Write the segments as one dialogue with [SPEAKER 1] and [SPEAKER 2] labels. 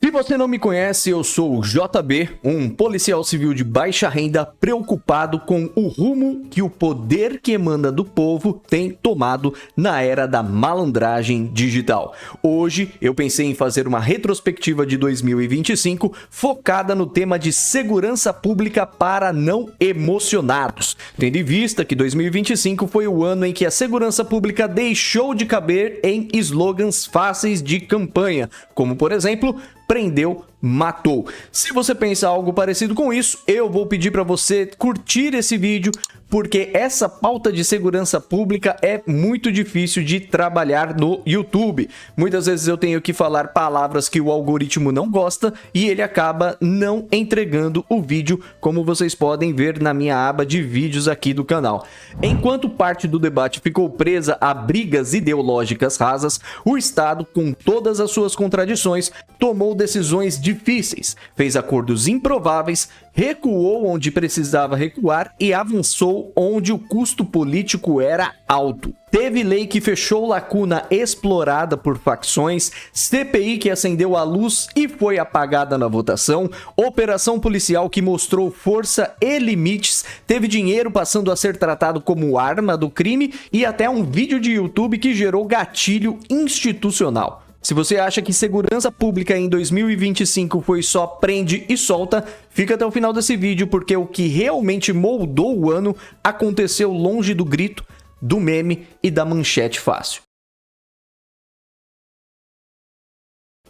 [SPEAKER 1] Se você não me conhece, eu sou o JB, um policial civil de baixa renda preocupado com o rumo que o poder que emana do povo tem tomado na era da malandragem digital. Hoje eu pensei em fazer uma retrospectiva de 2025 focada no tema de segurança pública para não emocionados, tendo em vista que 2025 foi o ano em que a segurança pública deixou de caber em slogans fáceis de campanha, como por exemplo, prendeu, matou. Se você pensa algo parecido com isso, eu vou pedir para você curtir esse vídeo, porque essa pauta de segurança pública é muito difícil de trabalhar no YouTube. Muitas vezes eu tenho que falar palavras que o algoritmo não gosta e ele acaba não entregando o vídeo, como vocês podem ver na minha aba de vídeos aqui do canal. Enquanto parte do debate ficou presa a brigas ideológicas rasas, o Estado, com todas as suas contradições, tomou decisões difíceis, fez acordos improváveis, recuou onde precisava recuar e avançou onde o custo político era alto. Teve lei que fechou lacuna explorada por facções, CPI que acendeu a luz e foi apagada na votação, operação policial que mostrou força e limites, teve dinheiro passando a ser tratado como arma do crime e até um vídeo de YouTube que gerou gatilho institucional. Se você acha que segurança pública em 2025 foi só prende e solta, fica até o final desse vídeo, porque o que realmente moldou o ano aconteceu longe do grito, do meme e da manchete fácil.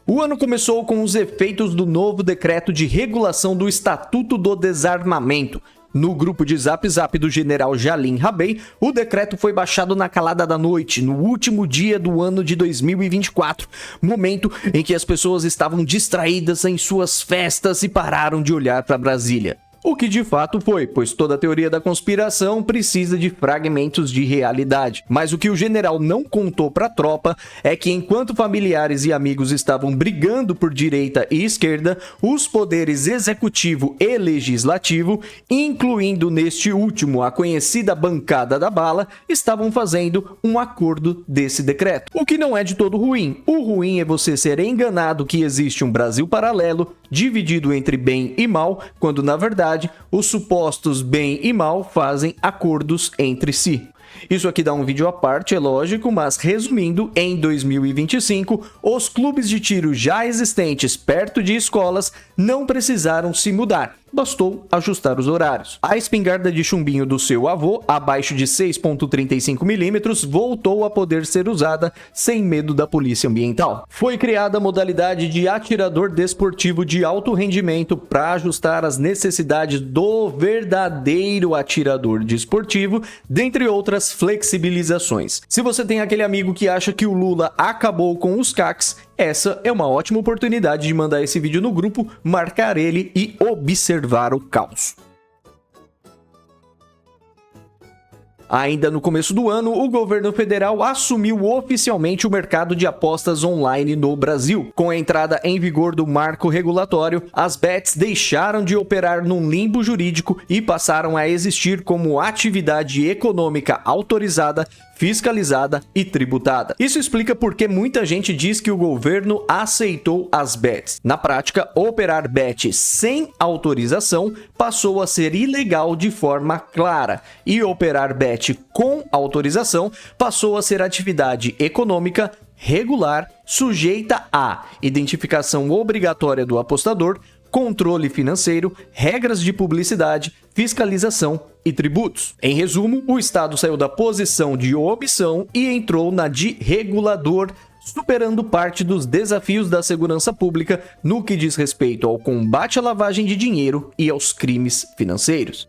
[SPEAKER 1] O ano começou com os efeitos do novo decreto de regulação do Estatuto do Desarmamento. No grupo de Zap Zap do general Jalim Rabei, o decreto foi baixado na calada da noite, no último dia do ano de 2024, momento em que as pessoas estavam distraídas em suas festas e pararam de olhar para Brasília. O que de fato foi, pois toda teoria da conspiração precisa de fragmentos de realidade. Mas o que o general não contou para a tropa é que enquanto familiares e amigos estavam brigando por direita e esquerda, os poderes executivo e legislativo, incluindo neste último a conhecida bancada da bala, estavam fazendo um acordo desse decreto. O que não é de todo ruim. O ruim é você ser enganado que existe um Brasil paralelo, dividido entre bem e mal, quando na verdade os supostos bem e mal fazem acordos entre si. Isso aqui dá um vídeo à parte, é lógico, mas resumindo, em 2025, os clubes de tiro já existentes perto de escolas não precisaram se mudar. Bastou ajustar os horários. A espingarda de chumbinho do seu avô, abaixo de 6,35 mm, voltou a poder ser usada sem medo da polícia ambiental. Foi criada a modalidade de atirador desportivo de alto rendimento para ajustar as necessidades do verdadeiro atirador desportivo, dentre outras flexibilizações. Se você tem aquele amigo que acha que o Lula acabou com os CACs, essa é uma ótima oportunidade de mandar esse vídeo no grupo, marcar ele e observar o caos. Ainda no começo do ano, o governo federal assumiu oficialmente o mercado de apostas online no Brasil. Com a entrada em vigor do marco regulatório, as bets deixaram de operar num limbo jurídico e passaram a existir como atividade econômica autorizada, fiscalizada e tributada. Isso explica por que muita gente diz que o governo aceitou as bets. Na prática, operar bet sem autorização passou a ser ilegal de forma clara, e operar bet com autorização passou a ser atividade econômica regular, sujeita à identificação obrigatória do apostador, controle financeiro, regras de publicidade, fiscalização e tributos. Em resumo, o Estado saiu da posição de omissão e entrou na de regulador, superando parte dos desafios da segurança pública no que diz respeito ao combate à lavagem de dinheiro e aos crimes financeiros.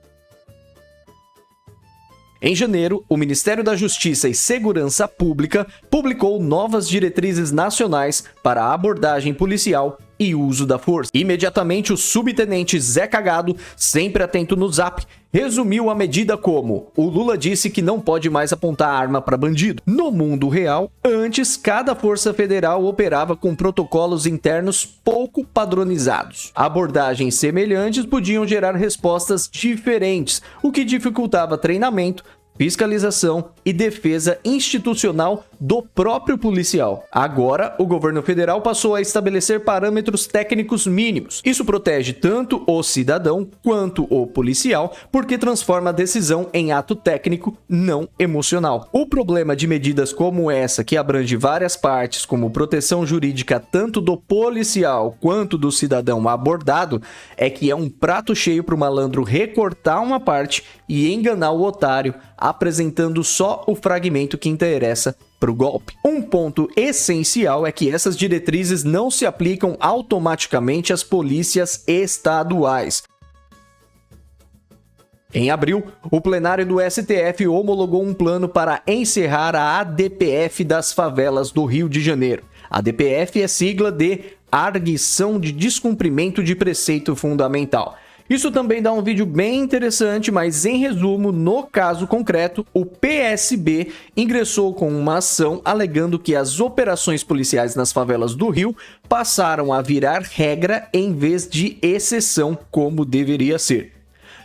[SPEAKER 1] Em janeiro, o Ministério da Justiça e Segurança Pública publicou novas diretrizes nacionais para a abordagem policial e uso da força. Imediatamente, o subtenente Zé Cagado, sempre atento no Zap, resumiu a medida como: o Lula disse que não pode mais apontar arma para bandido. No mundo real, antes, cada força federal operava com protocolos internos pouco padronizados. Abordagens semelhantes podiam gerar respostas diferentes, o que dificultava treinamento, fiscalização e defesa institucional do próprio policial. Agora, o governo federal passou a estabelecer parâmetros técnicos mínimos. Isso protege tanto o cidadão quanto o policial, porque transforma a decisão em ato técnico, não emocional. O problema de medidas como essa, que abrange várias partes, como proteção jurídica tanto do policial quanto do cidadão abordado, é que é um prato cheio para o malandro recortar uma parte e enganar o otário, apresentando só o fragmento que interessa para o golpe. Um ponto essencial é que essas diretrizes não se aplicam automaticamente às polícias estaduais. Em abril, o plenário do STF homologou um plano para encerrar a ADPF das favelas do Rio de Janeiro. A ADPF é sigla de Arguição de Descumprimento de Preceito Fundamental. Isso também dá um vídeo bem interessante, mas em resumo, no caso concreto, o PSB ingressou com uma ação alegando que as operações policiais nas favelas do Rio passaram a virar regra em vez de exceção, como deveria ser.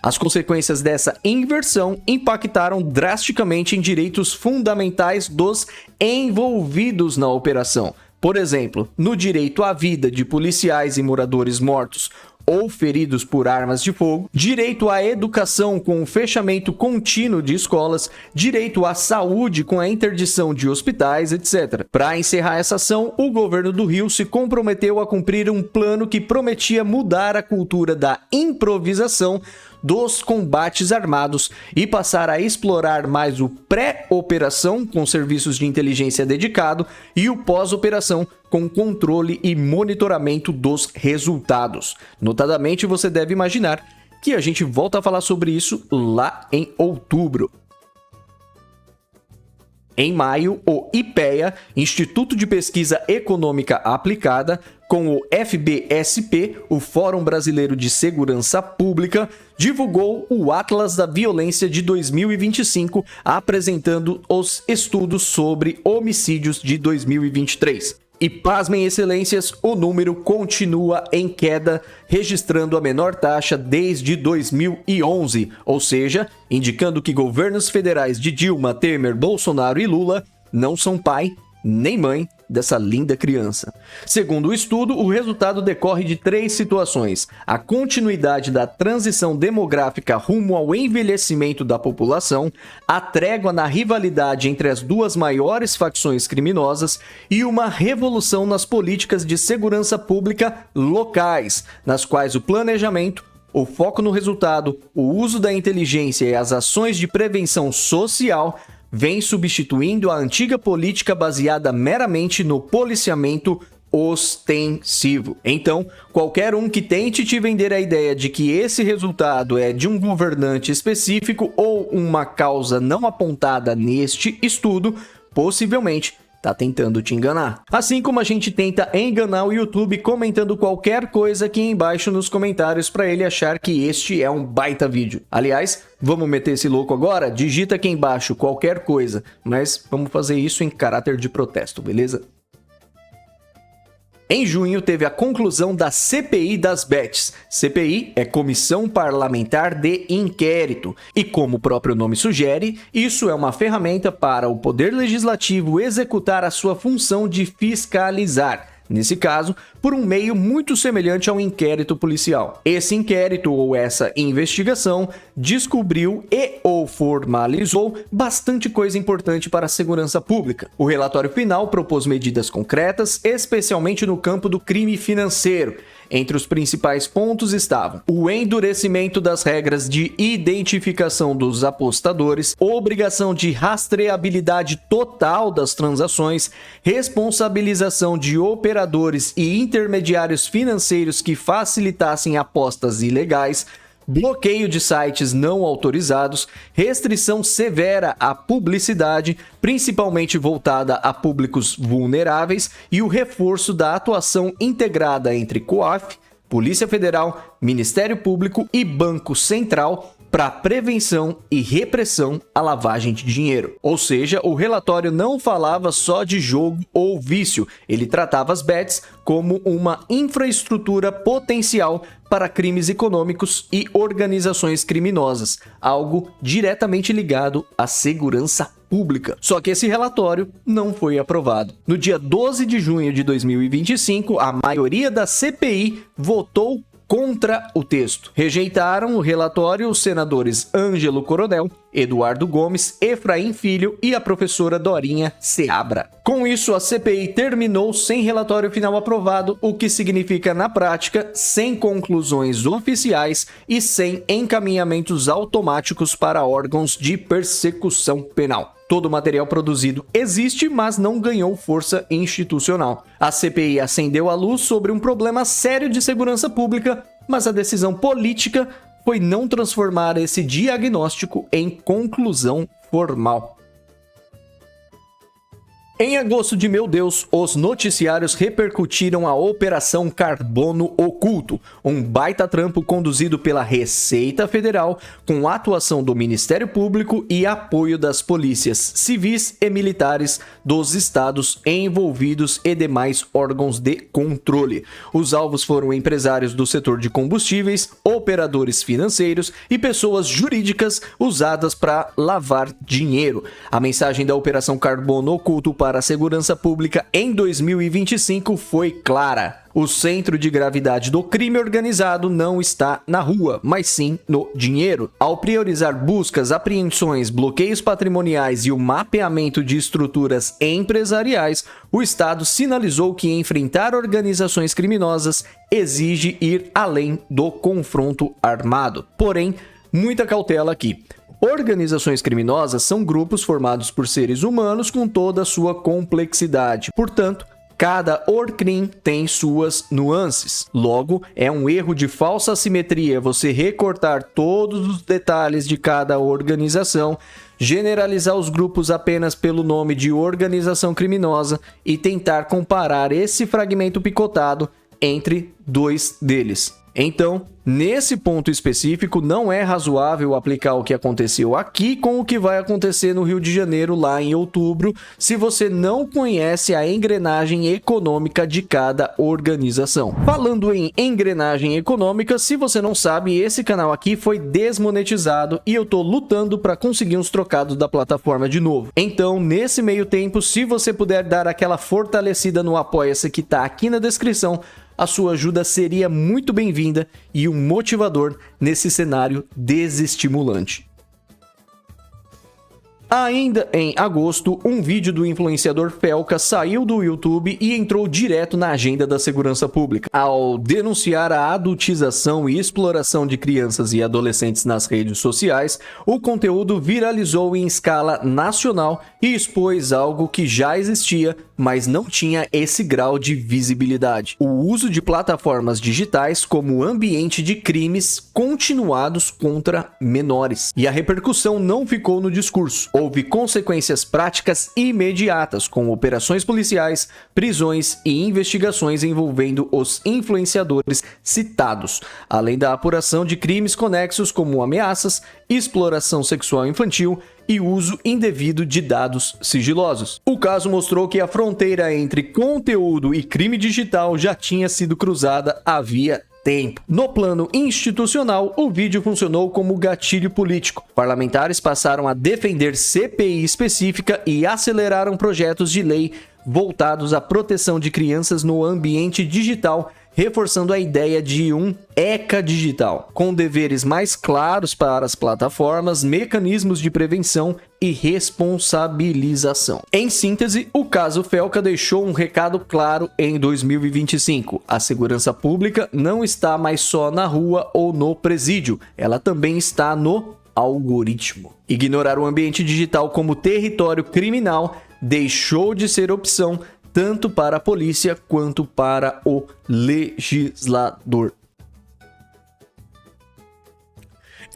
[SPEAKER 1] As consequências dessa inversão impactaram drasticamente em direitos fundamentais dos envolvidos na operação. Por exemplo, no direito à vida de policiais e moradores mortos ou feridos por armas de fogo, direito à educação com o fechamento contínuo de escolas, direito à saúde com a interdição de hospitais, etc. Para encerrar essa ação, o governo do Rio se comprometeu a cumprir um plano que prometia mudar a cultura da improvisação dos combates armados e passar a explorar mais o pré-operação com serviços de inteligência dedicado e o pós-operação com controle e monitoramento dos resultados. Notadamente, você deve imaginar que a gente volta a falar sobre isso lá em outubro. Em maio, o IPEA, Instituto de Pesquisa Econômica Aplicada, com o FBSP, o Fórum Brasileiro de Segurança Pública, divulgou o Atlas da Violência de 2025, apresentando os estudos sobre homicídios de 2023. E pasmem, excelências, o número continua em queda, registrando a menor taxa desde 2011, ou seja, indicando que governos federais de Dilma, Temer, Bolsonaro e Lula não são pai nem mãe dessa linda criança. Segundo o estudo, o resultado decorre de 3 situações: a continuidade da transição demográfica rumo ao envelhecimento da população, a trégua na rivalidade entre as duas maiores facções criminosas e uma revolução nas políticas de segurança pública locais, nas quais o planejamento, o foco no resultado, o uso da inteligência e as ações de prevenção social vem substituindo a antiga política baseada meramente no policiamento ostensivo. Então, qualquer um que tente te vender a ideia de que esse resultado é de um governante específico ou uma causa não apontada neste estudo, possivelmente tá tentando te enganar. Assim como a gente tenta enganar o YouTube comentando qualquer coisa aqui embaixo nos comentários para ele achar que este é um baita vídeo. Aliás, vamos meter esse louco agora? Digita aqui embaixo qualquer coisa, mas vamos fazer isso em caráter de protesto, beleza? Em junho, teve a conclusão da CPI das bets. CPI é Comissão Parlamentar de Inquérito. E como o próprio nome sugere, isso é uma ferramenta para o Poder Legislativo executar a sua função de fiscalizar. Nesse caso, por um meio muito semelhante ao inquérito policial. Esse inquérito ou essa investigação descobriu e ou formalizou bastante coisa importante para a segurança pública. O relatório final propôs medidas concretas, especialmente no campo do crime financeiro. Entre os principais pontos estavam o endurecimento das regras de identificação dos apostadores, obrigação de rastreabilidade total das transações, responsabilização de operadores e intermediários financeiros que facilitassem apostas ilegais, bloqueio de sites não autorizados, restrição severa à publicidade, principalmente voltada a públicos vulneráveis, e o reforço da atuação integrada entre COAF, Polícia Federal, Ministério Público e Banco Central para prevenção e repressão à lavagem de dinheiro. Ou seja, o relatório não falava só de jogo ou vício, ele tratava as bets como uma infraestrutura potencial para crimes econômicos e organizações criminosas, algo diretamente ligado à segurança pública. Só que esse relatório não foi aprovado. No dia 12 de junho de 2025, a maioria da CPI votou contra o texto. Rejeitaram o relatório os senadores Ângelo Coronel, Eduardo Gomes, Efraim Filho e a professora Dorinha Seabra. Com isso, a CPI terminou sem relatório final aprovado, o que significa, na prática, sem conclusões oficiais e sem encaminhamentos automáticos para órgãos de persecução penal. Todo o material produzido existe, mas não ganhou força institucional. A CPI acendeu a luz sobre um problema sério de segurança pública, mas a decisão política foi não transformar esse diagnóstico em conclusão formal. Em agosto de meu Deus, os noticiários repercutiram a Operação Carbono Oculto, um baita trampo conduzido pela Receita Federal, com a atuação do Ministério Público e apoio das polícias civis e militares dos estados envolvidos e demais órgãos de controle. Os alvos foram empresários do setor de combustíveis, operadores financeiros e pessoas jurídicas usadas para lavar dinheiro. A mensagem da Operação Carbono Oculto para a segurança pública em 2025 foi clara. O centro de gravidade do crime organizado não está na rua, mas sim no dinheiro. Ao priorizar buscas, apreensões, bloqueios patrimoniais e o mapeamento de estruturas empresariais, o Estado sinalizou que enfrentar organizações criminosas exige ir além do confronto armado. Porém, muita cautela aqui. Organizações criminosas são grupos formados por seres humanos com toda a sua complexidade. Portanto, cada ORCRIM tem suas nuances. Logo, é um erro de falsa simetria você recortar todos os detalhes de cada organização, generalizar os grupos apenas pelo nome de organização criminosa e tentar comparar esse fragmento picotado entre dois deles. Então, nesse ponto específico, não é razoável aplicar o que aconteceu aqui com o que vai acontecer no Rio de Janeiro lá em outubro, se você não conhece a engrenagem econômica de cada organização. Falando em engrenagem econômica, se você não sabe, esse canal aqui foi desmonetizado e eu tô lutando para conseguir uns trocados da plataforma de novo. Então, nesse meio tempo, se você puder dar aquela fortalecida no Apoia-se que tá aqui na descrição, a sua ajuda seria muito bem-vinda e um motivador nesse cenário desestimulante. Ainda em agosto, um vídeo do influenciador Felca saiu do YouTube e entrou direto na agenda da segurança pública. Ao denunciar a adultização e exploração de crianças e adolescentes nas redes sociais, o conteúdo viralizou em escala nacional e expôs algo que já existia, mas não tinha esse grau de visibilidade: o uso de plataformas digitais como ambiente de crimes continuados contra menores. E a repercussão não ficou no discurso. Houve consequências práticas imediatas, com operações policiais, prisões e investigações envolvendo os influenciadores citados, além da apuração de crimes conexos como ameaças, exploração sexual infantil e uso indevido de dados sigilosos. O caso mostrou que a fronteira entre conteúdo e crime digital já tinha sido cruzada havia tempo. No plano institucional, o vídeo funcionou como gatilho político. Parlamentares passaram a defender CPI específica e aceleraram projetos de lei voltados à proteção de crianças no ambiente digital, reforçando a ideia de um ECA digital, com deveres mais claros para as plataformas, mecanismos de prevenção e responsabilização. Em síntese, o caso Felca deixou um recado claro em 2025. A segurança pública não está mais só na rua ou no presídio, ela também está no algoritmo. Ignorar o ambiente digital como território criminal deixou de ser opção tanto para a polícia quanto para o legislador.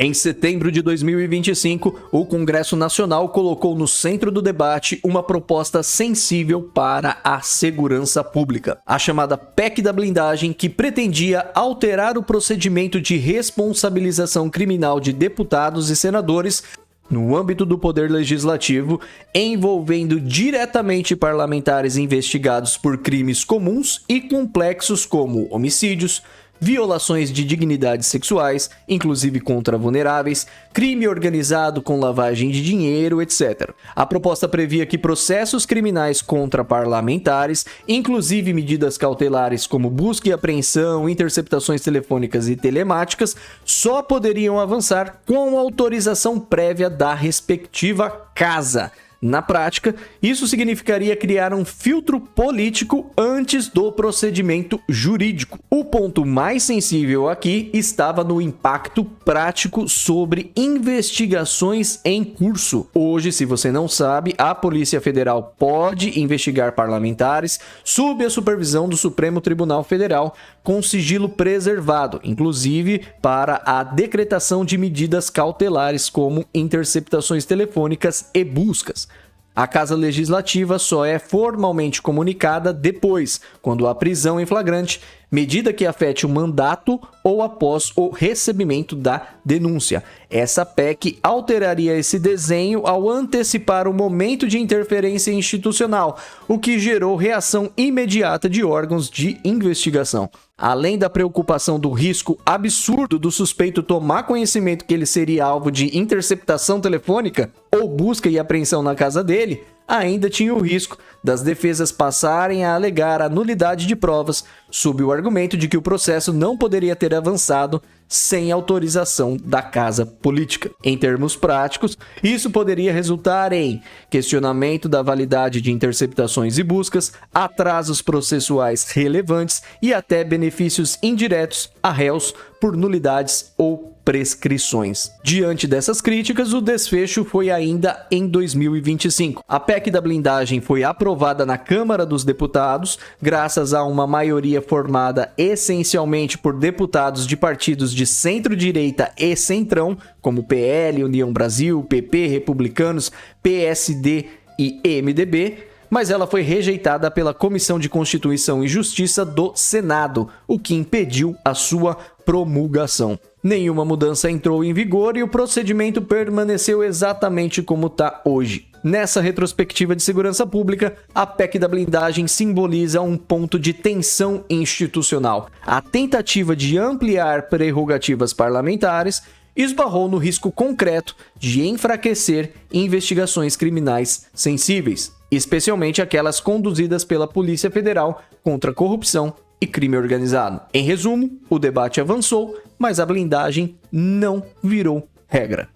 [SPEAKER 1] Em setembro de 2025, o Congresso Nacional colocou no centro do debate uma proposta sensível para a segurança pública, a chamada PEC da blindagem, que pretendia alterar o procedimento de responsabilização criminal de deputados e senadores no âmbito do poder legislativo, envolvendo diretamente parlamentares investigados por crimes comuns e complexos como homicídios, violações de dignidades sexuais, inclusive contra vulneráveis, crime organizado com lavagem de dinheiro, etc. A proposta previa que processos criminais contra parlamentares, inclusive medidas cautelares como busca e apreensão, interceptações telefônicas e telemáticas, só poderiam avançar com autorização prévia da respectiva casa. Na prática, isso significaria criar um filtro político antes do procedimento jurídico. O ponto mais sensível aqui estava no impacto prático sobre investigações em curso. Hoje, se você não sabe, a Polícia Federal pode investigar parlamentares sob a supervisão do Supremo Tribunal Federal com sigilo preservado, inclusive para a decretação de medidas cautelares como interceptações telefônicas e buscas. A Casa Legislativa só é formalmente comunicada depois, quando há prisão em flagrante, medida que afete o mandato ou após o recebimento da denúncia. Essa PEC alteraria esse desenho ao antecipar o momento de interferência institucional, o que gerou reação imediata de órgãos de investigação. Além da preocupação do risco absurdo do suspeito tomar conhecimento que ele seria alvo de interceptação telefônica ou busca e apreensão na casa dele, ainda tinha o risco das defesas passarem a alegar a nulidade de provas, sob o argumento de que o processo não poderia ter avançado sem autorização da casa política. Em termos práticos, isso poderia resultar em questionamento da validade de interceptações e buscas, atrasos processuais relevantes e até benefícios indiretos a réus por nulidades ou prescrições. Diante dessas críticas, o desfecho foi ainda em 2025. A PEC da blindagem foi aprovada na Câmara dos Deputados, graças a uma maioria formada essencialmente por deputados de partidos de centro-direita e centrão, como PL, União Brasil, PP, Republicanos, PSD e MDB, mas ela foi rejeitada pela Comissão de Constituição e Justiça do Senado, o que impediu a sua promulgação. Nenhuma mudança entrou em vigor e o procedimento permaneceu exatamente como está hoje. Nessa retrospectiva de segurança pública, a PEC da blindagem simboliza um ponto de tensão institucional. A tentativa de ampliar prerrogativas parlamentares esbarrou no risco concreto de enfraquecer investigações criminais sensíveis, especialmente aquelas conduzidas pela Polícia Federal contra corrupção e crime organizado. Em resumo, o debate avançou, mas a blindagem não virou regra.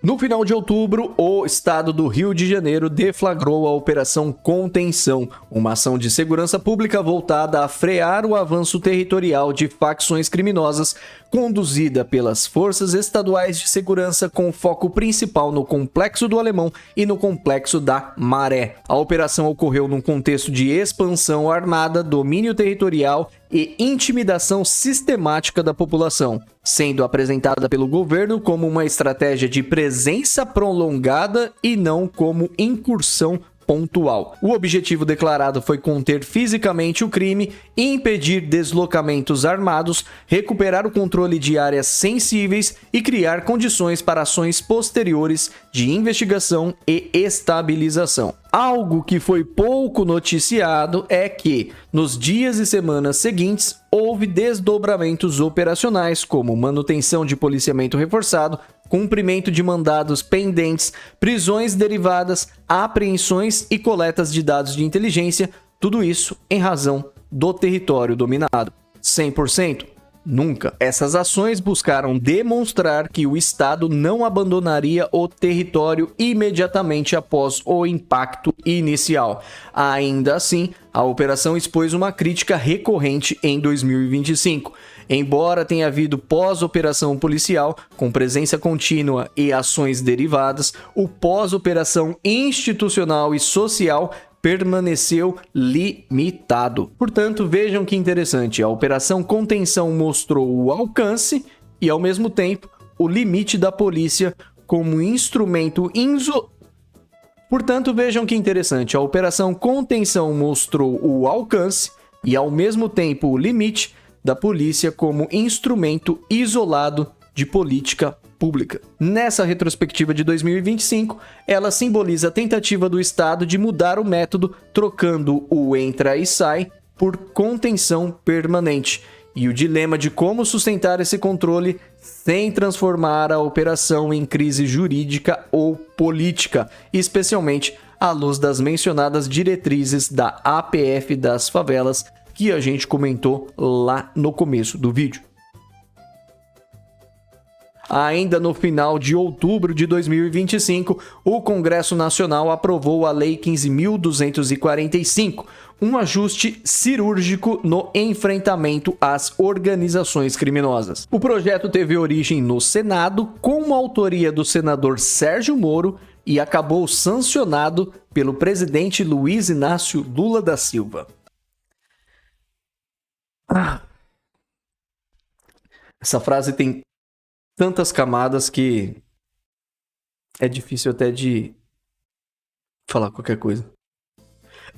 [SPEAKER 1] No final de outubro, o estado do Rio de Janeiro deflagrou a Operação Contenção, uma ação de segurança pública voltada a frear o avanço territorial de facções criminosas, conduzida pelas forças estaduais de segurança com foco principal no Complexo do Alemão e no Complexo da Maré. A operação ocorreu num contexto de expansão armada, domínio territorial e intimidação sistemática da população, sendo apresentada pelo governo como uma estratégia de presença prolongada e não como incursão pontual. O objetivo declarado foi conter fisicamente o crime, impedir deslocamentos armados, recuperar o controle de áreas sensíveis e criar condições para ações posteriores de investigação e estabilização. Algo que foi pouco noticiado é que, nos dias e semanas seguintes, houve desdobramentos operacionais, como manutenção de policiamento reforçado, cumprimento de mandados pendentes, prisões derivadas, apreensões e coletas de dados de inteligência, tudo isso em razão do território dominado. 100%? Nunca. Essas ações buscaram demonstrar que o Estado não abandonaria o território imediatamente após o impacto inicial. Ainda assim, a operação expôs uma crítica recorrente em 2025. Embora tenha havido pós-operação policial, com presença contínua e ações derivadas, o pós-operação institucional e social permaneceu limitado. Portanto, vejam que interessante, a Operação Contenção mostrou o alcance e, ao mesmo tempo, o limite da polícia como instrumento Portanto, vejam que interessante, a Operação Contenção mostrou o alcance e, ao mesmo tempo, o limite da polícia como instrumento isolado de política pública. Nessa retrospectiva de 2025, ela simboliza a tentativa do Estado de mudar o método, trocando o entra e sai por contenção permanente, e o dilema de como sustentar esse controle sem transformar a operação em crise jurídica ou política, especialmente à luz das mencionadas diretrizes da APF das favelas que a gente comentou lá no começo do vídeo. Ainda no final de outubro de 2025, o Congresso Nacional aprovou a Lei 15.245, um ajuste cirúrgico no enfrentamento às organizações criminosas. O projeto teve origem no Senado, com a autoria do senador Sérgio Moro, e acabou sancionado pelo presidente Luiz Inácio Lula da Silva. Essa frase tem tantas camadas que é difícil até de falar qualquer coisa.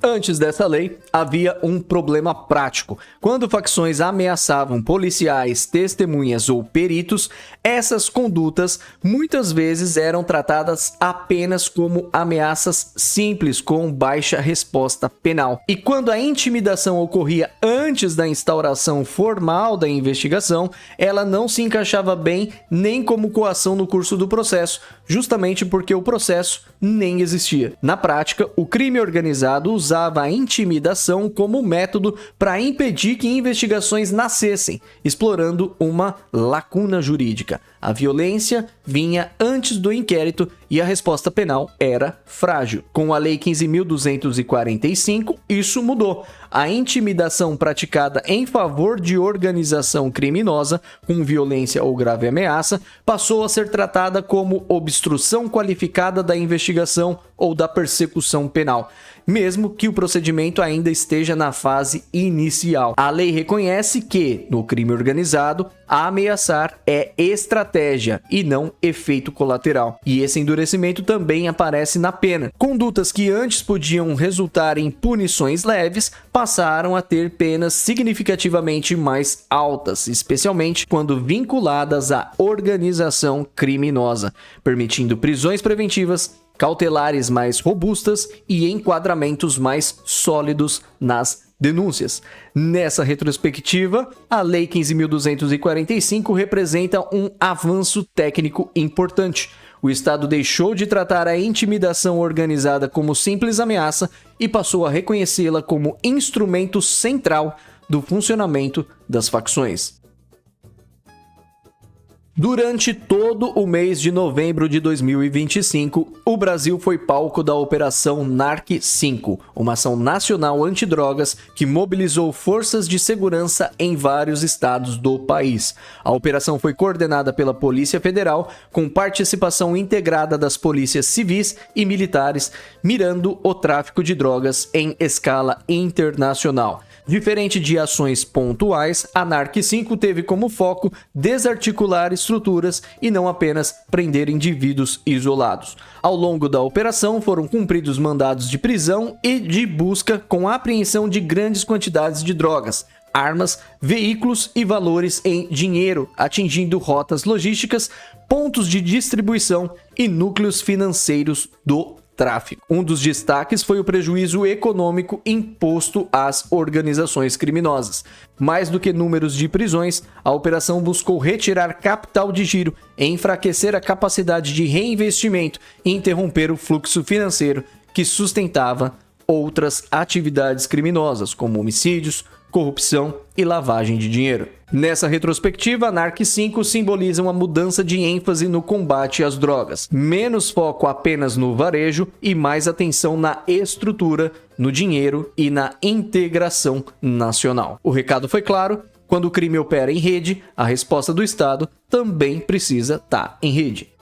[SPEAKER 1] Antes dessa lei, havia um problema prático. Quando facções ameaçavam policiais, testemunhas ou peritos, essas condutas muitas vezes eram tratadas apenas como ameaças simples, com baixa resposta penal. E quando a intimidação ocorria antes da instauração formal da investigação, ela não se encaixava bem nem como coação no curso do processo, justamente porque o processo nem existia. Na prática, o crime organizado usava a intimidação como método para impedir que investigações nascessem, explorando uma lacuna jurídica. A violência vinha antes do inquérito e a resposta penal era frágil. Com a Lei 15.245, isso mudou. A intimidação praticada em favor de organização criminosa com violência ou grave ameaça passou a ser tratada como obstrução qualificada da investigação ou da persecução penal, mesmo que o procedimento ainda esteja na fase inicial. A lei reconhece que, no crime organizado, ameaçar é estratégia e não efeito colateral. E esse endurecimento também aparece na pena. Condutas que antes podiam resultar em punições leves passaram a ter penas significativamente mais altas, especialmente quando vinculadas à organização criminosa, permitindo prisões preventivas, cautelares mais robustas e enquadramentos mais sólidos nas denúncias. Nessa retrospectiva, a Lei 15.245 representa um avanço técnico importante. O Estado deixou de tratar a intimidação organizada como simples ameaça e passou a reconhecê-la como instrumento central do funcionamento das facções. Durante todo o mês de novembro de 2025, o Brasil foi palco da Operação NARC 5, uma ação nacional antidrogas que mobilizou forças de segurança em vários estados do país. A operação foi coordenada pela Polícia Federal, com participação integrada das polícias civis e militares, mirando o tráfico de drogas em escala internacional. Diferente de ações pontuais, a NARC 5 teve como foco desarticular estruturas e não apenas prender indivíduos isolados. Ao longo da operação foram cumpridos mandados de prisão e de busca com a apreensão de grandes quantidades de drogas, armas, veículos e valores em dinheiro, atingindo rotas logísticas, pontos de distribuição e núcleos financeiros do tráfico. Um dos destaques foi o prejuízo econômico imposto às organizações criminosas. Mais do que números de prisões, a operação buscou retirar capital de giro, enfraquecer a capacidade de reinvestimento e interromper o fluxo financeiro que sustentava outras atividades criminosas, como homicídios, corrupção e lavagem de dinheiro. Nessa retrospectiva, a NARC 5 simboliza uma mudança de ênfase no combate às drogas, menos foco apenas no varejo e mais atenção na estrutura, no dinheiro e na integração nacional. O recado foi claro: quando o crime opera em rede, a resposta do Estado também precisa estar em rede.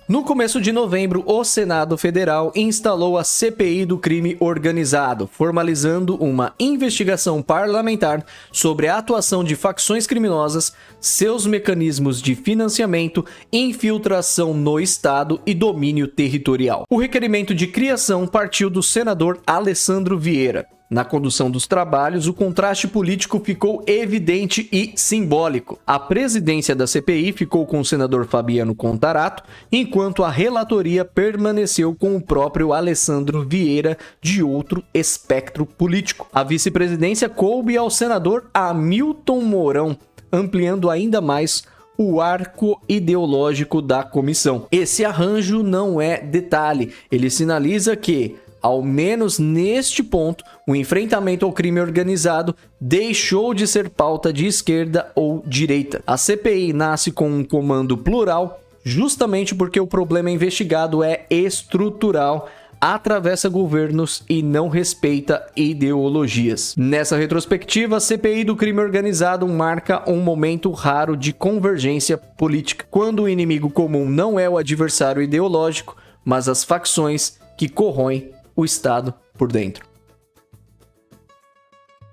[SPEAKER 1] No começo de novembro, o Senado Federal instalou a CPI do crime organizado, formalizando uma investigação parlamentar sobre a atuação de facções criminosas, seus mecanismos de financiamento, infiltração no Estado e domínio territorial. O requerimento de criação partiu do senador Alessandro Vieira. Na condução dos trabalhos, o contraste político ficou evidente e simbólico. A presidência da CPI ficou com o senador Fabiano Contarato, enquanto a relatoria permaneceu com o próprio Alessandro Vieira, de outro espectro político. A vice-presidência coube ao senador Hamilton Mourão, ampliando ainda mais o arco ideológico da comissão. Esse arranjo não é detalhe, ele sinaliza que, ao menos neste ponto, o enfrentamento ao crime organizado deixou de ser pauta de esquerda ou direita. A CPI nasce com um comando plural, justamente porque o problema investigado é estrutural, atravessa governos e não respeita ideologias. Nessa retrospectiva, a CPI do crime organizado marca um momento raro de convergência política, quando o inimigo comum não é o adversário ideológico, mas as facções que corroem o Estado por dentro.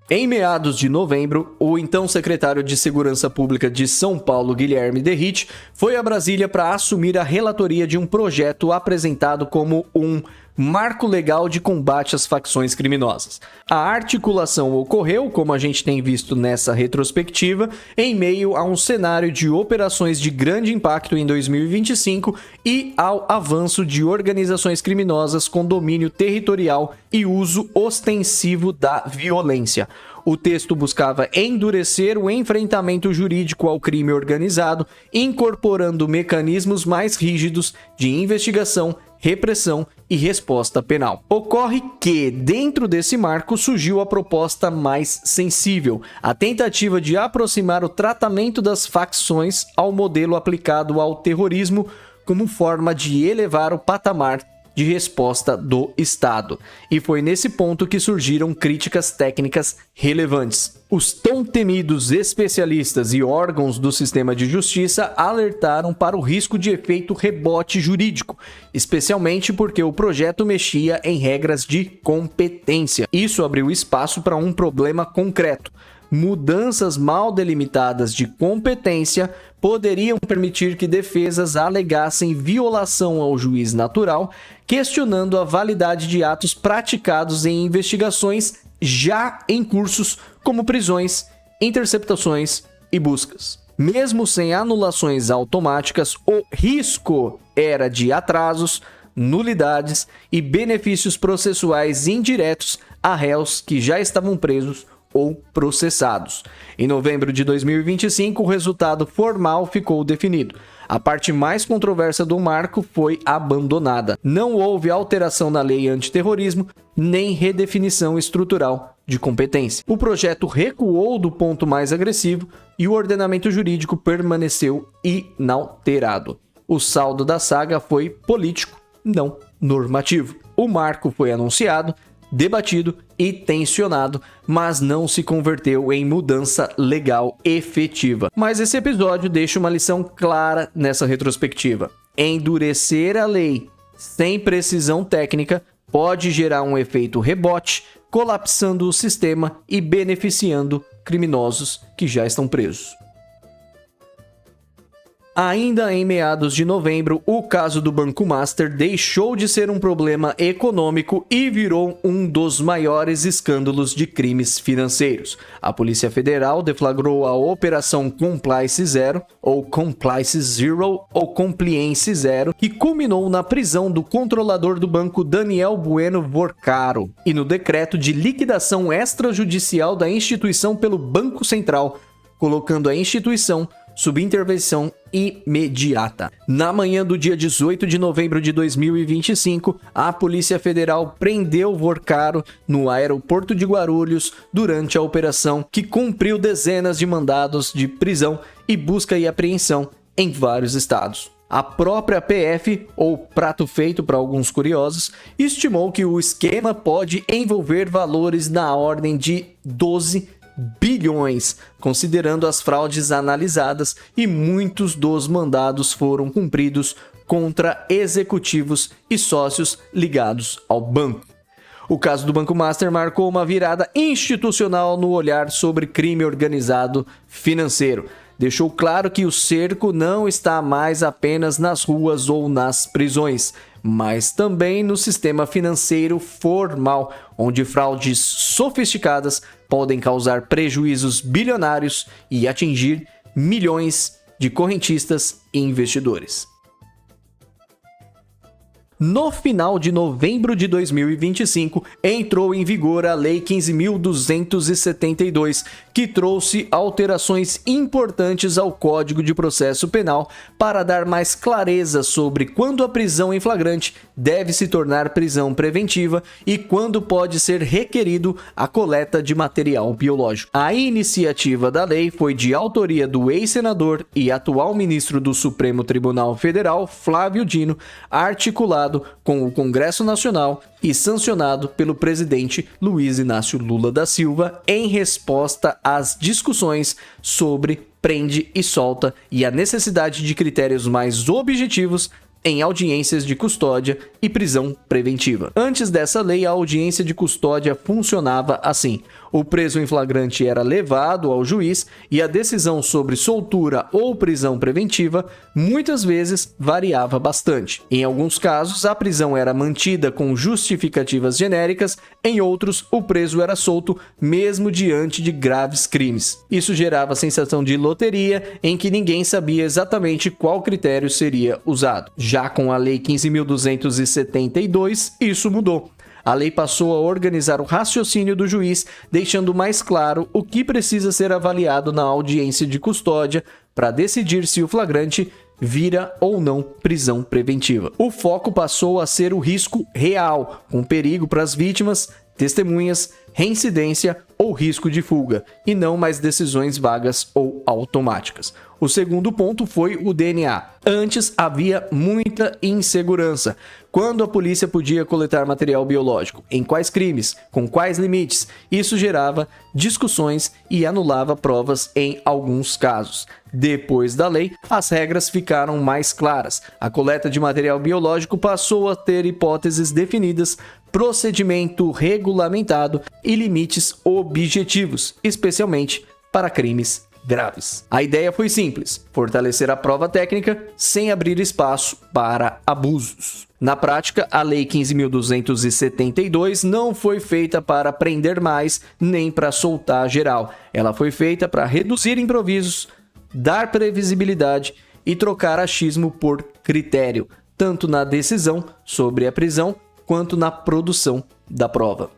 [SPEAKER 1] Em meados de novembro, o então secretário de Segurança Pública de São Paulo, Guilherme Derrite, foi a Brasília para assumir a relatoria de um projeto apresentado como um marco legal de combate às facções criminosas. A articulação ocorreu, como a gente tem visto nessa retrospectiva, em meio a um cenário de operações de grande impacto em 2025 e ao avanço de organizações criminosas com domínio territorial e uso ostensivo da violência. O texto buscava endurecer o enfrentamento jurídico ao crime organizado, incorporando mecanismos mais rígidos de investigação, repressão e resposta penal. Ocorre que, dentro desse marco, surgiu a proposta mais sensível, a tentativa de aproximar o tratamento das facções ao modelo aplicado ao terrorismo como forma de elevar o patamar de resposta do Estado. E foi nesse ponto que surgiram críticas técnicas relevantes. Os tão temidos especialistas e órgãos do sistema de justiça alertaram para o risco de efeito rebote jurídico, especialmente porque o projeto mexia em regras de competência. Isso abriu espaço para um problema concreto. Mudanças mal delimitadas de competência poderiam permitir que defesas alegassem violação ao juiz natural, questionando a validade de atos praticados em investigações já em cursos, como prisões, interceptações e buscas. Mesmo sem anulações automáticas, o risco era de atrasos, nulidades e benefícios processuais indiretos a réus que já estavam presos ou processados. Em novembro de 2025, o resultado formal ficou definido. A parte mais controversa do marco foi abandonada. Não houve alteração na lei antiterrorismo, nem redefinição estrutural de competência. O projeto recuou do ponto mais agressivo e o ordenamento jurídico permaneceu inalterado. O saldo da saga foi político, não normativo. O marco foi anunciado, debatido e tensionado, mas não se converteu em mudança legal efetiva. Mas esse episódio deixa uma lição clara nessa retrospectiva. Endurecer a lei sem precisão técnica pode gerar um efeito rebote, colapsando o sistema e beneficiando criminosos que já estão presos. Ainda em meados de novembro, o caso do Banco Master deixou de ser um problema econômico e virou um dos maiores escândalos de crimes financeiros. A Polícia Federal deflagrou a Operação Compliance Zero, ou Compliance Zero, ou Compliance Zero, que culminou na prisão do controlador do banco Daniel Bueno Vorcaro e no decreto de liquidação extrajudicial da instituição pelo Banco Central, colocando a instituição sob intervenção imediata. Na manhã do dia 18 de novembro de 2025, a Polícia Federal prendeu Vorcaro no aeroporto de Guarulhos durante a operação que cumpriu dezenas de mandados de prisão e busca e apreensão em vários estados. A própria PF, ou prato feito para alguns curiosos, estimou que o esquema pode envolver valores na ordem de 12 bilhões, considerando as fraudes analisadas, e muitos dos mandados foram cumpridos contra executivos e sócios ligados ao banco. O caso do Banco Master marcou uma virada institucional no olhar sobre crime organizado financeiro. Deixou claro que o cerco não está mais apenas nas ruas ou nas prisões, mas também no sistema financeiro formal, onde fraudes sofisticadas podem causar prejuízos bilionários e atingir milhões de correntistas e investidores. No final de novembro de 2025, entrou em vigor a Lei 15.272, que trouxe alterações importantes ao Código de Processo Penal para dar mais clareza sobre quando a prisão em flagrante deve se tornar prisão preventiva e quando pode ser requerido a coleta de material biológico. A iniciativa da lei foi de autoria do ex-senador e atual ministro do Supremo Tribunal Federal, Flávio Dino, articulado com o Congresso Nacional e sancionado pelo presidente Luiz Inácio Lula da Silva em resposta às discussões sobre prende e solta e a necessidade de critérios mais objetivos em audiências de custódia e prisão preventiva. Antes dessa lei, a audiência de custódia funcionava assim: o preso em flagrante era levado ao juiz e a decisão sobre soltura ou prisão preventiva muitas vezes variava bastante. Em alguns casos, a prisão era mantida com justificativas genéricas, em outros, o preso era solto mesmo diante de graves crimes. Isso gerava a sensação de loteria, em que ninguém sabia exatamente qual critério seria usado. Já com a Lei 15.272, isso mudou. A lei passou a organizar o raciocínio do juiz, deixando mais claro o que precisa ser avaliado na audiência de custódia para decidir se o flagrante vira ou não prisão preventiva. O foco passou a ser o risco real, com perigo para as vítimas, testemunhas, reincidência ou risco de fuga, e não mais decisões vagas ou automáticas. O segundo ponto foi o DNA. Antes havia muita insegurança. Quando a polícia podia coletar material biológico? Em quais crimes? Com quais limites? Isso gerava discussões e anulava provas em alguns casos. Depois da lei, as regras ficaram mais claras. A coleta de material biológico passou a ter hipóteses definidas, procedimento regulamentado e limites objetivos, especialmente para crimes graves. A ideia foi simples: fortalecer a prova técnica sem abrir espaço para abusos. Na prática, a Lei 15.272 não foi feita para prender mais nem para soltar geral. Ela foi feita para reduzir improvisos, dar previsibilidade e trocar achismo por critério, tanto na decisão sobre a prisão quanto na produção da prova.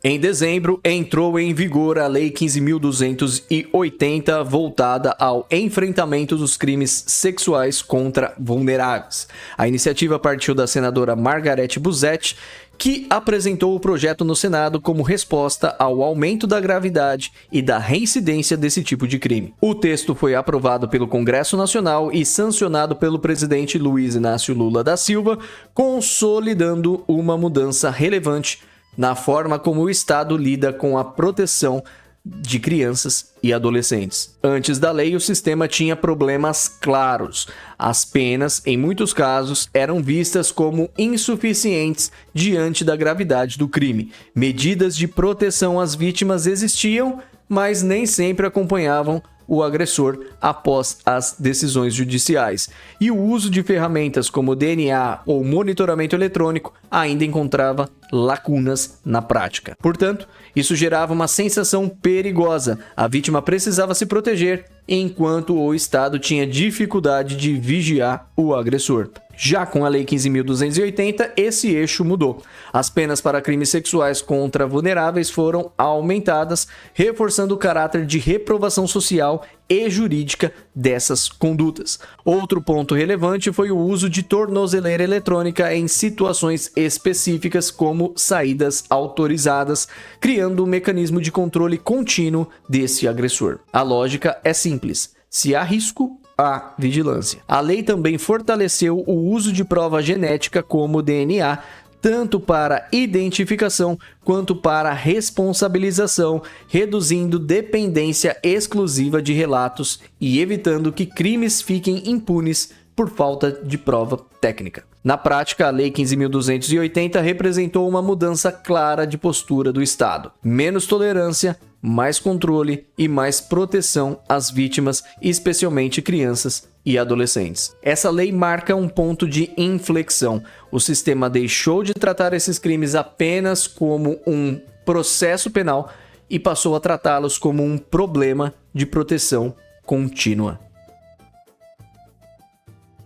[SPEAKER 1] Em dezembro, entrou em vigor a Lei 15.280, voltada ao enfrentamento dos crimes sexuais contra vulneráveis. A iniciativa partiu da senadora Margareth Busetti, que apresentou o projeto no Senado como resposta ao aumento da gravidade e da reincidência desse tipo de crime. O texto foi aprovado pelo Congresso Nacional e sancionado pelo presidente Luiz Inácio Lula da Silva, consolidando uma mudança relevante na forma como o Estado lida com a proteção de crianças e adolescentes. Antes da lei, o sistema tinha problemas claros. As penas, em muitos casos, eram vistas como insuficientes diante da gravidade do crime. Medidas de proteção às vítimas existiam, mas nem sempre acompanhavam o agressor após as decisões judiciais. E o uso de ferramentas como DNA ou monitoramento eletrônico ainda encontrava lacunas na prática. Portanto, isso gerava uma sensação perigosa. A vítima precisava se proteger, enquanto o Estado tinha dificuldade de vigiar o agressor. Já com a Lei 15.280, esse eixo mudou. As penas para crimes sexuais contra vulneráveis foram aumentadas, reforçando o caráter de reprovação social e jurídica dessas condutas. Outro ponto relevante foi o uso de tornozeleira eletrônica em situações específicas, como saídas autorizadas, criando um mecanismo de controle contínuo desse agressor. A lógica é simples: se há risco, há vigilância. A lei também fortaleceu o uso de prova genética como DNA, tanto para identificação quanto para responsabilização, reduzindo dependência exclusiva de relatos e evitando que crimes fiquem impunes por falta de prova técnica. Na prática, a Lei 15.280 representou uma mudança clara de postura do Estado. Menos tolerância, mais controle e mais proteção às vítimas, especialmente crianças e adolescentes. Essa lei marca um ponto de inflexão. O sistema deixou de tratar esses crimes apenas como um processo penal e passou a tratá-los como um problema de proteção contínua.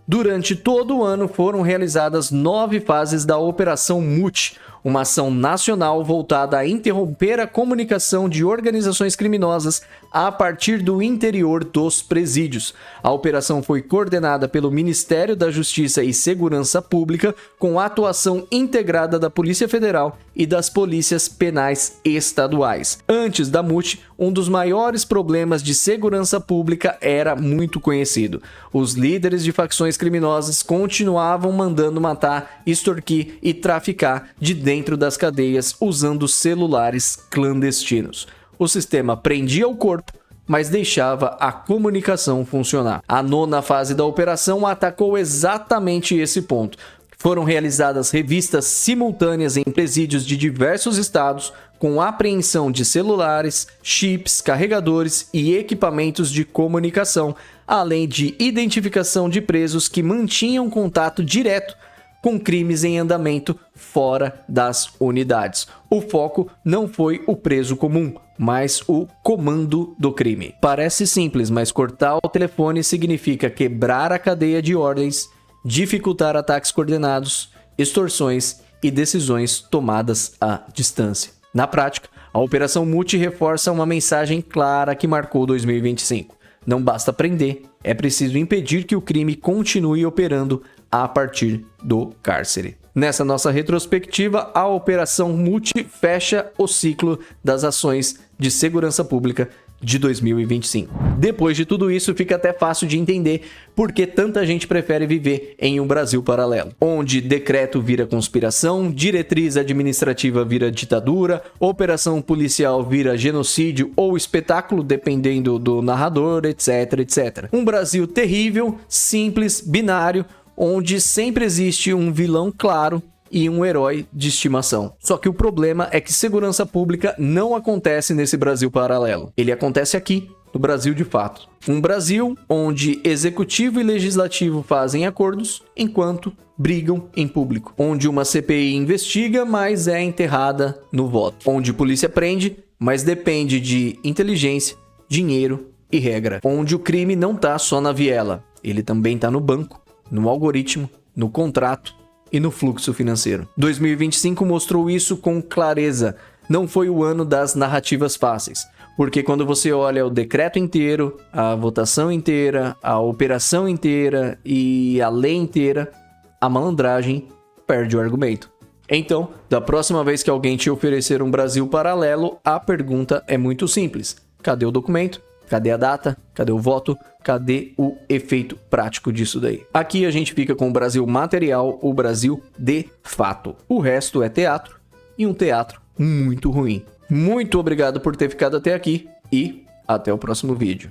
[SPEAKER 1] Durante todo o ano foram realizadas 9 fases da Operação MUT, uma ação nacional voltada a interromper a comunicação de organizações criminosas a partir do interior dos presídios. A operação foi coordenada pelo Ministério da Justiça e Segurança Pública, com a atuação integrada da Polícia Federal e das polícias penais estaduais. Antes da MUT, um dos maiores problemas de segurança pública era muito conhecido. Os líderes de facções criminosas continuavam mandando matar, extorquir e traficar de dentro das cadeias usando celulares clandestinos. O sistema prendia o corpo, mas deixava a comunicação funcionar. A 9ª fase da operação atacou exatamente esse ponto. Foram realizadas revistas simultâneas em presídios de diversos estados, com apreensão de celulares, chips, carregadores e equipamentos de comunicação, além de identificação de presos que mantinham contato direto com crimes em andamento fora das unidades. O foco não foi o preso comum, mas o comando do crime. Parece simples, mas cortar o telefone significa quebrar a cadeia de ordens, dificultar ataques coordenados, extorsões e decisões tomadas à distância. Na prática, a Operação MUT reforça uma mensagem clara que marcou 2025. Não basta prender, é preciso impedir que o crime continue operando a partir do cárcere. Nessa nossa retrospectiva, a Operação MUT fecha o ciclo das ações de segurança pública de 2025. Depois de tudo isso, fica até fácil de entender por que tanta gente prefere viver em um Brasil paralelo, onde decreto vira conspiração, diretriz administrativa vira ditadura, operação policial vira genocídio ou espetáculo, dependendo do narrador, etc, etc. Um Brasil terrível, simples, binário, onde sempre existe um vilão claro e um herói de estimação. Só que o problema é que segurança pública não acontece nesse Brasil paralelo. Ele acontece aqui, no Brasil de fato. Um Brasil onde executivo e legislativo fazem acordos enquanto brigam em público. Onde uma CPI investiga, mas é enterrada no voto. Onde polícia prende, mas depende de inteligência, dinheiro e regra. Onde o crime não tá só na viela, ele também tá no banco, no algoritmo, no contrato e no fluxo financeiro. 2025 mostrou isso com clareza. Não foi o ano das narrativas fáceis, porque quando você olha o decreto inteiro, a votação inteira, a operação inteira e a lei inteira, a malandragem perde o argumento. Então, da próxima vez que alguém te oferecer um Brasil paralelo, a pergunta é muito simples: cadê o documento? Cadê a data? Cadê o voto? Cadê o efeito prático disso daí? Aqui a gente fica com o Brasil material, o Brasil de fato. O resto é teatro, e um teatro muito ruim. Muito obrigado por ter ficado até aqui e até o próximo vídeo.